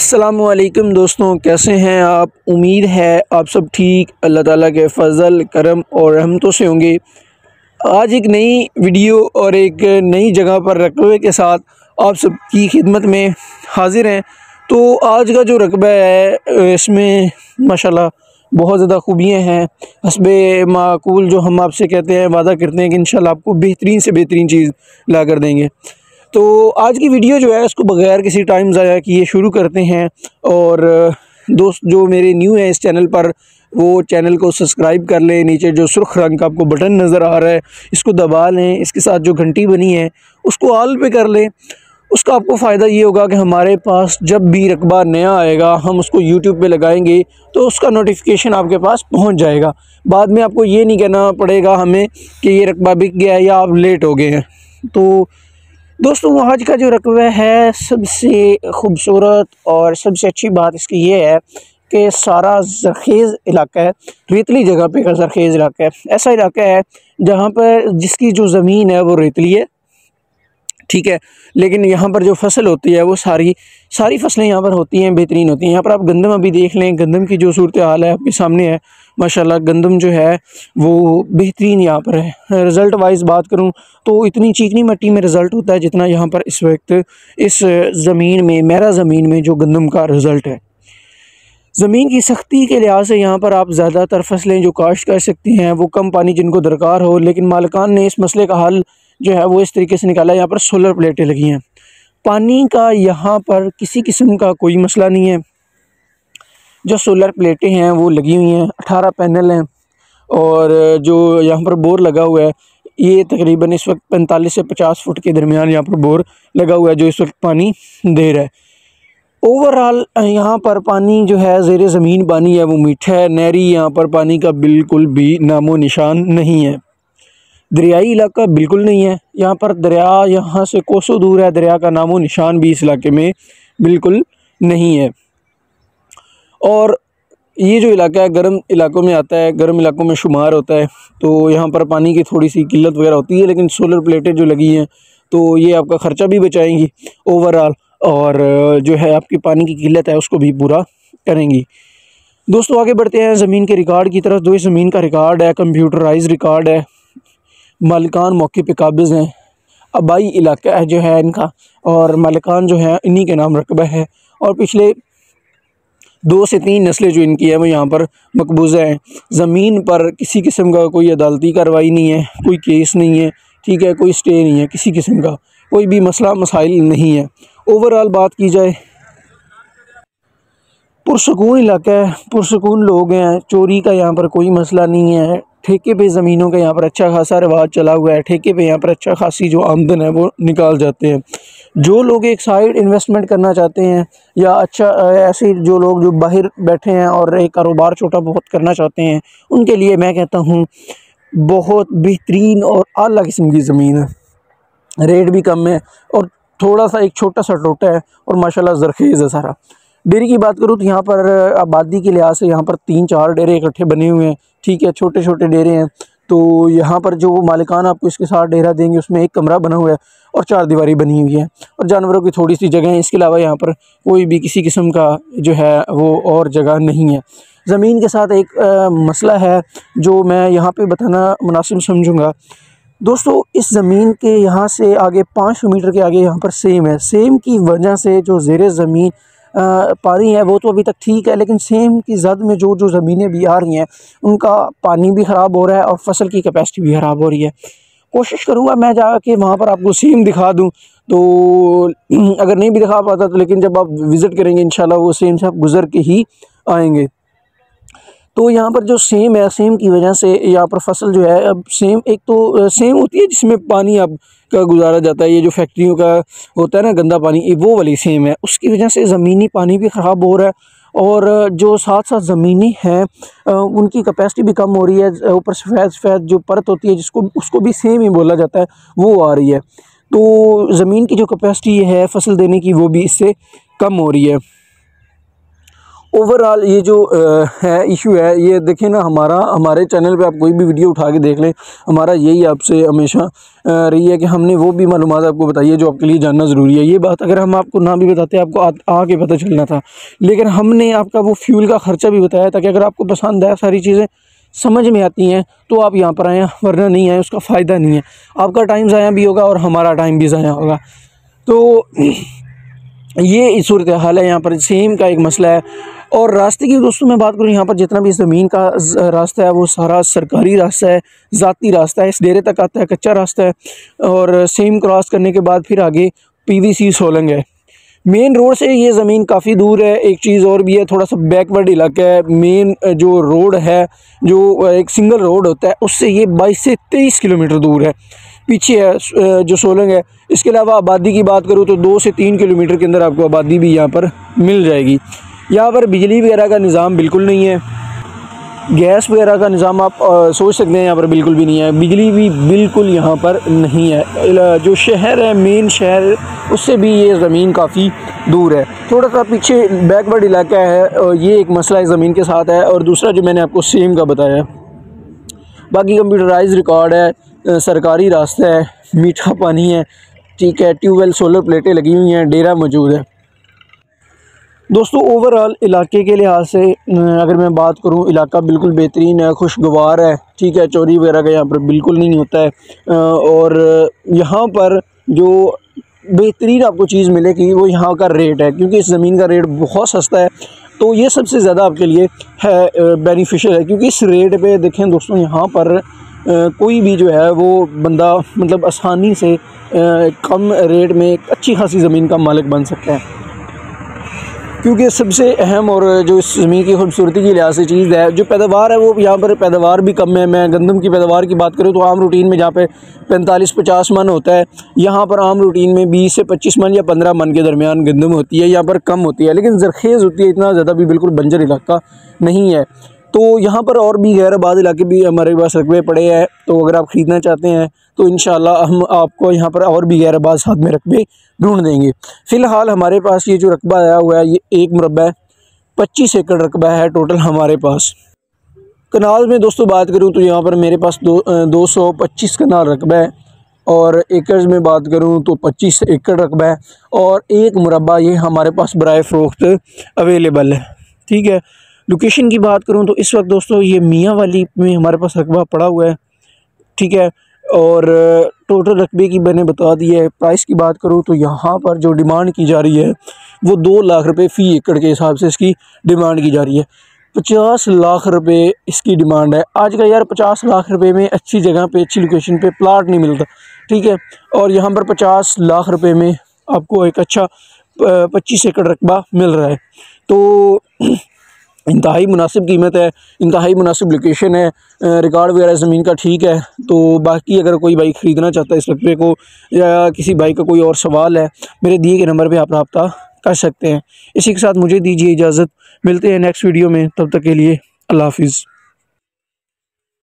अस्सलामुअलैकुम दोस्तों, कैसे हैं आप। उम्मीद है आप सब ठीक अल्लाह ताला के फ़ज़ल करम और रहमतों से होंगे। आज एक नई वीडियो और एक नई जगह पर रकबे के साथ आप सब की खिदमत में हाज़िर हैं। तो आज का जो रकबा है इसमें माशाल्लाह बहुत ज़्यादा खूबियाँ हैं। हस्बे माकूल जो हम आपसे कहते हैं, वादा करते हैं कि इंशाल्लाह आपको बेहतरीन से बेहतरीन चीज़ ला कर देंगे। तो आज की वीडियो जो है इसको बगैर किसी टाइम ज़ाया किए शुरू करते हैं। और दोस्त जो मेरे न्यू हैं इस चैनल पर, वो चैनल को सब्सक्राइब कर लें। नीचे जो सुर्ख रंग का आपको बटन नज़र आ रहा है इसको दबा लें। इसके साथ जो घंटी बनी है उसको ऑल पे कर लें। उसका आपको फ़ायदा ये होगा कि हमारे पास जब भी रकबा नया आएगा हम उसको यूट्यूब पे लगाएंगे तो उसका नोटिफिकेशन आपके पास पहुंच जाएगा। बाद में आपको ये नहीं कहना पड़ेगा हमें कि ये रकबा बिक गया है या आप लेट हो गए हैं। तो दोस्तों आज का जो रकबा है सबसे ख़ूबसूरत और सबसे अच्छी बात इसकी ये है कि सारा ज़रख़ेज़ इलाका है, रेतली जगह पे का ज़रख़ेज़ इलाका है। ऐसा इलाका है जहाँ पर जिसकी जो ज़मीन है वो रेतली है, ठीक है, लेकिन यहाँ पर जो फसल होती है वो सारी फसलें यहाँ पर होती हैं, बेहतरीन होती हैं। यहाँ पर आप गंदम अभी देख लें, गंदम की जो सूरत हाल है आपके सामने है। माशाल्लाह गंदम जो है वो बेहतरीन यहाँ पर है। रिज़ल्ट वाइज बात करूँ तो इतनी चिकनी मिट्टी में रिज़ल्ट होता है जितना यहाँ पर इस वक्त इस ज़मीन में, मेरा ज़मीन में जो गंदम का रिज़ल्ट है। ज़मीन की सख्ती के लिहाज से यहाँ पर आप ज़्यादातर फसलें जो काश्त कर सकती हैं वो कम पानी जिनको दरकार हो, लेकिन मालिकान ने इस मसले का हल जो है वो इस तरीके से निकाला। यहाँ पर सोलर प्लेटें लगी हैं। पानी का यहाँ पर किसी किस्म का कोई मसला नहीं है। जो सोलर प्लेटें हैं वो लगी हुई हैं, 18 पैनल हैं। और जो यहाँ पर बोर लगा हुआ है ये तकरीबन इस वक्त 45 से 50 फुट के दरमियान यहाँ पर बोर लगा हुआ है जो इस वक्त पानी दे रहा है। ओवरऑल यहाँ पर पानी जो है ज़ेरे ज़मीन पानी है वो मीठा है। नहरी यहाँ पर पानी का बिल्कुल भी नामो निशान नहीं है। दरियाई इलाका बिल्कुल नहीं है। यहाँ पर दरिया यहाँ से कोसों दूर है, दरिया का नामो निशान भी इस इलाके में बिल्कुल नहीं है। और ये जो इलाका है गर्म इलाकों में आता है, गर्म इलाकों में शुमार होता है। तो यहाँ पर पानी की थोड़ी सी किल्लत वगैरह होती है, लेकिन सोलर प्लेटें जो लगी हैं तो ये आपका ख़र्चा भी बचाएंगी ओवरऑल, और जो है आपकी पानी की किल्लत है उसको भी पूरा करेंगी। दोस्तों आगे बढ़ते हैं ज़मीन के रिकॉर्ड की तरफ। जो इस ज़मीन का रिकॉर्ड है कंप्यूटराइज रिकॉर्ड है। मालिकान मौके पे काबिज़ हैं। आबाई इलाका है जो है इनका, और मालिकान जो है इन्हीं के नाम रकबा है। और पिछले 2 से 3 नस्लें जो इनकी है वो यहाँ पर मकबूज़ा हैं। ज़मीन पर किसी किस्म का कोई अदालती कार्रवाई नहीं है, कोई केस नहीं है, ठीक है, कोई स्टे नहीं है, किसी किस्म का कोई भी मसला मसाइल नहीं है। ओवरऑल बात की जाए पुरसकून इलाका है, पुरसकून लोग हैं, चोरी का यहाँ पर कोई मसला नहीं है। ठेके पे ज़मीनों का यहाँ पर अच्छा खासा रिवाज चला हुआ है। ठेके पे यहाँ पर अच्छा खासी जो आमदन है वो निकाल जाते हैं। जो लोग एक साइड इन्वेस्टमेंट करना चाहते हैं या अच्छा ऐसे जो लोग जो बाहर बैठे हैं और एक कारोबार छोटा बहुत करना चाहते हैं, उनके लिए मैं कहता हूँ बहुत बेहतरीन और आला किस्म की ज़मीन है। रेट भी कम है और थोड़ा सा एक छोटा सा टोटा है और माशाल्लाह ज़रख़ेज़ है सारा। डेरे की बात करूँ तो यहाँ पर आबादी के लिहाज से यहाँ पर 3-4 डेरे इकट्ठे बने हुए हैं, ठीक है, छोटे छोटे डेरे हैं। तो यहाँ पर जो मालिकान आपको इसके साथ डेरा देंगे उसमें एक कमरा बना हुआ है और 4 दीवारी बनी हुई है और जानवरों की थोड़ी सी जगह है। इसके अलावा यहाँ पर कोई भी किसी किस्म का जो है वो और जगह नहीं है। ज़मीन के साथ एक मसला है जो मैं यहाँ पर बताना मुनासिब समझूँगा। दोस्तों इस ज़मीन के यहाँ से आगे 500 मीटर के आगे यहाँ पर सेम है। सेम की वजह से जो ज़ेरे ज़मीन पानी है वो तो अभी तक ठीक है, लेकिन सेम की ज़द में जो ज़मीनें भी आ रही हैं उनका पानी भी ख़राब हो रहा है और फसल की कैपेसिटी भी ख़राब हो रही है। कोशिश करूँगा मैं जाके वहाँ पर आपको सेम दिखा दूँ, तो अगर नहीं भी दिखा पाता तो लेकिन जब आप विज़िट करेंगे इंशाल्लाह वो सेम से आप गुज़र के ही आएँगे। तो यहाँ पर जो सेम है, सेम की वजह से यहाँ पर फसल जो है अब सेम, एक तो सेम होती है जिसमें पानी अब का गुजारा जाता है, ये जो फैक्ट्रियों का होता है ना गंदा पानी, वो वाली सेम है। उसकी वजह से ज़मीनी पानी भी ख़राब हो रहा है और जो साथ साथ ज़मीनी हैं उनकी कैपेसिटी भी कम हो रही है। ऊपर सफ़ेद जो परत होती है जिसको उसको भी सेम ही बोला जाता है वो आ रही है। तो ज़मीन की जो कैपेसिटी है फसल देने की वो भी इससे कम हो रही है। ओवरऑल ये जो है इशू है, ये देखें ना, हमारे चैनल पे आप कोई भी वीडियो उठा के देख लें, हमारा यही आपसे हमेशा रही है कि हमने वो भी मालूमात आपको बताई है जो आपके लिए जानना ज़रूरी है। ये बात अगर हम आपको ना भी बताते, आपको आके पता चलना था, लेकिन हमने आपका वो फ्यूल का ख़र्चा भी बताया ताकि अगर आपको पसंद है, सारी चीज़ें समझ में आती हैं, तो आप यहाँ पर आएँ, वरना नहीं आए उसका फ़ायदा नहीं है। आपका टाइम ज़ाया भी होगा और हमारा टाइम भी ज़ाया होगा। तो ये सूरत हाल है, यहाँ पर सेम का एक मसला है। और रास्ते की दोस्तों मैं बात करूँ, यहाँ पर जितना भी ज़मीन का रास्ता है वो सारा सरकारी रास्ता है, ज़ाती रास्ता है, इस डेरे तक आता है, कच्चा रास्ता है। और सेम क्रॉस करने के बाद फिर आगे PVC सोलंग है। मेन रोड से ये ज़मीन काफ़ी दूर है। एक चीज़ और भी है, थोड़ा सा बैकवर्ड इलाका है। मेन जो रोड है, जो एक सिंगल रोड होता है, उससे ये 22 से 23 किलोमीटर दूर है, पीछे है जो सोलंग है। इसके अलावा आबादी की बात करूँ तो 2 से 3 किलोमीटर के अंदर आपको आबादी भी यहाँ पर मिल जाएगी। यहाँ पर बिजली वगैरह का निज़ाम बिल्कुल नहीं है, गैस वगैरह का निज़ाम आप सोच सकते हैं यहाँ पर बिल्कुल भी नहीं है, बिजली भी बिल्कुल यहाँ पर नहीं है। जो शहर है, मेन शहर, उससे भी ये ज़मीन काफ़ी दूर है, थोड़ा सा पीछे बैकवर्ड इलाका है। और ये एक मसला इस ज़मीन के साथ है। और दूसरा जो मैंने आपको सेम का बताया, बाकी कंप्यूटराइज रिकॉर्ड है, सरकारी रास्ता है, मीठा पानी है, ठीक है, ट्यूबवेल, सोलर प्लेटें लगी हुई हैं, डेरा मौजूद है। दोस्तों ओवरऑल इलाके के लिहाज से अगर मैं बात करूं, इलाका बिल्कुल बेहतरीन है, खुशगवार है, ठीक है, चोरी वगैरह का यहाँ पर बिल्कुल नहीं होता है। और यहाँ पर जो बेहतरीन आपको चीज़ मिलेगी वो यहाँ का रेट है, क्योंकि इस ज़मीन का रेट बहुत सस्ता है। तो ये सबसे ज़्यादा आपके लिए है बेनिफिशियल है, क्योंकि इस रेट पे देखें दोस्तों, यहाँ पर कोई भी जो है वो बंदा मतलब आसानी से कम रेट में एक अच्छी खासी ज़मीन का मालिक बन सकता है। क्योंकि सबसे अहम और जो इस ज़मीन की खूबसूरती की लिहाज से चीज़ है, जो पैदावार है वो यहाँ पर पैदावार भी कम है। मैं गंदम की पैदावार की बात करूँ तो आम रूटीन में जहाँ पे 45-50 मन होता है, यहाँ पर आम रूटीन में 20 से 25 मन या 15 मन के दरमियान गंदम होती है, यहाँ पर कम होती है, लेकिन ज़रखेज़ होती है, इतना ज़्यादा भी बिल्कुल बंजर इलाका नहीं है। तो यहाँ पर और भी गैर आबाद इलाके भी हमारे पास रकबे पड़े हैं, तो अगर आप ख़रीदना चाहते हैं तो इंशाल्लाह हम आपको यहाँ पर और भी गैर आबाद साथ में रकबे ढूंढ देंगे। फ़िलहाल हमारे पास ये जो रकबा आया हुआ है, ये 1 मुरब्बा 25 एकड़ रकबा है टोटल हमारे पास। कनाल में दोस्तों बात करूँ तो यहाँ पर मेरे पास 225 कनाल रकबा है, और एकड़ में बात करूँ तो 25 एकड़ रकबा है, और 1 मुरब्बा ये हमारे पास बराए फ़रोख्त अवेलेबल है, ठीक है। लोकेशन की बात करूं तो इस वक्त दोस्तों ये मियाँ वाली में हमारे पास रकबा पड़ा हुआ है, ठीक है। और टोटल रकबे की मैंने बता दी है। प्राइस की बात करूं तो यहाँ पर जो डिमांड की जा रही है वो 2 लाख रुपए फ़ी एकड़ के हिसाब से इसकी डिमांड की जा रही है। 50 लाख रुपए इसकी डिमांड है। आज का यार 50 लाख रुपए में अच्छी जगह पे, अच्छी लोकेशन पे प्लाट नहीं मिलता, ठीक है। और यहाँ पर 50 लाख रुपए में आपको एक अच्छा 25 एकड़ रकबा मिल रहा है। तो इंतहाई मुनासिब कीमत है, इंतहाई मुनासिब लोकेशन है, रिकॉर्ड वगैरह ज़मीन का ठीक है। तो बाकी अगर कोई बाइक ख़रीदना चाहता है इस रकबे को, या किसी बाइक का कोई और सवाल है, मेरे दिए गए नंबर पे आप रब्ता कर सकते हैं। इसी के साथ मुझे दीजिए इजाज़त, मिलते हैं नेक्स्ट वीडियो में, तब तक के लिए अल्लाह हाफ़िज़।